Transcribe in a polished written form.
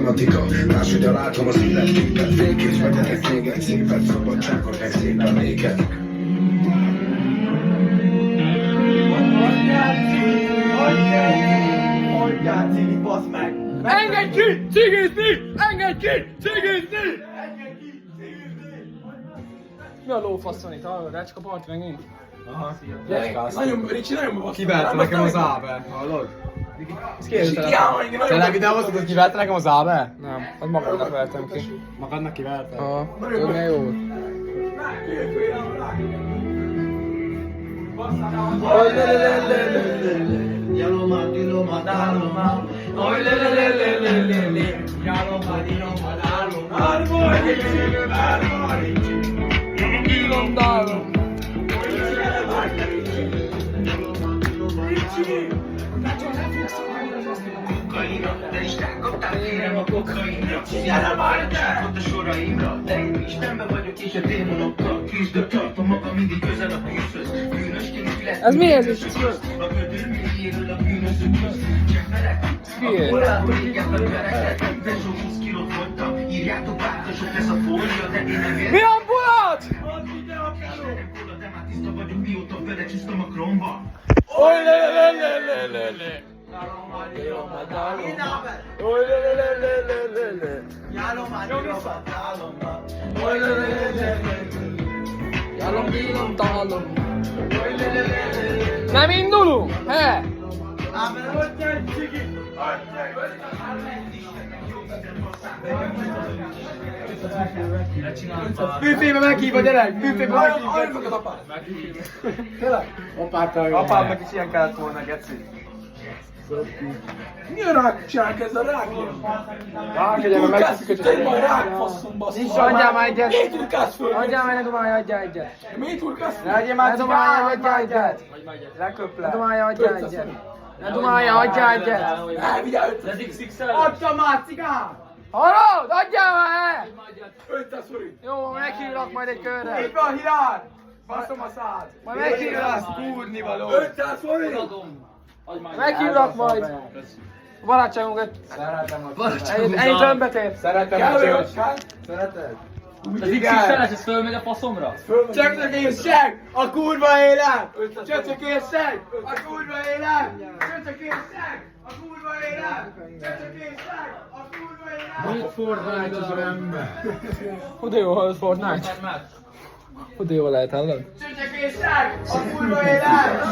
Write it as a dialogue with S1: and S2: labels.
S1: problematika. Máshogy látom az életképet. Végképp vegyetek még egy szépet, szabadságot meg szépen éget.
S2: Hagyjál, cigi, basz meg!
S3: Engedj ki! Cigizni! Engedj ki! Cigizni!
S2: Engedj ki, cigizni!
S3: Mi a lófaszon itt? Hallod, rácska parti megint?
S2: Aha.
S3: Nagyon, Ricsi, nagyon basz.
S4: Kiverte nekem az ábe, hallod?
S3: Ez kérdezem.
S4: Te levideóztad, hogy kiverte nekem az ábe?
S3: Nem, az magadnak vertem ki.
S4: Magadnak kiverte?
S3: Aha, jó, milyen jó.
S2: Yaloma, diloma, daloma. Oy, le, le, le, le, le, le, le. Yaloma, diloma, daloma. Armori, armori.
S3: Dilom, dalom.
S5: Kokaina, de is rákaptál kérem a kokainra. Gyere már, csákot a soraimra. De én Istenbe vagyok és a démonokkal küzdök. Tartom magam mindig közel a tűzhöz. Bűnösként születtem.
S3: Ez mi ez is?
S5: A ködör mélyéről a bűnözőkhöz. Cseperek,
S3: Hülye.
S5: akkor látom régen fegyvereket. De sok 20 kilót fogytam. Írjátok bárta, sok lesz a fólia, de én nem
S3: Mi ambulat?
S5: de már tiszta vagyok, mióta belecsúsztam a kromba.
S3: Oly, le, le, le, le, le, le. Oly, le, le, le, le, le, le, le.
S2: Yaloma, diloma, daloma.
S3: Oly, le, le, le, le, le, le. Dalom, dilom, dalom. Nem indulunk? He?
S2: Hagyjál, cigi!
S4: Büfébe meghív a gyerek! Büfébe meghív!
S2: Arra apád!
S4: Apámnak is ilyen kellett volna, geci.
S2: Mi a rák csinálják ez a rák?
S4: Rák, egyébként megszűkött,
S2: Te majd rák faszom, basszom!
S3: Adjál már egyet.
S2: Miért turkálsz föl?
S3: Adjál már, ne dumálj, adjál egyet.
S2: Miért turkálsz föl?
S4: Ne legyél már
S3: Ne dumálja,
S4: cigán,
S3: adjál egyet.
S4: leköp
S3: Ne
S4: le.
S3: dumálja, adjál egyet. Ne dumálja, adjál egyet.
S2: Elvigyál 500.
S4: Adja már cigán!
S3: Hallod? Adjál már!
S2: 500 forint.
S3: Jó, meghívlak majd egy körre.
S4: Itt van Hilár! Baszom a szád!
S3: Majd meghívlak.
S4: Kúrni való!
S2: 500 forint.
S3: Meghívlak majd. Barátságunkat.
S4: Szeretem a
S3: Ennyit önbetér.
S4: Szeretem
S2: Kell
S4: a
S2: vagy
S4: csőt!
S2: kell?
S4: Szereted?
S6: Ez fölmegy a faszomra?
S4: Csöcsökészség! A kurva élet! Csöcsökészség! A kurva élet! Csöcsökészség! A kurva élet! Csöcsökészség! A kurva élet!
S3: Mit Fortnite az ember? Hú de jó, hallod Fortnite? Hú de jó lehet, hallod?
S4: Csöcsökészség! A kurva élet!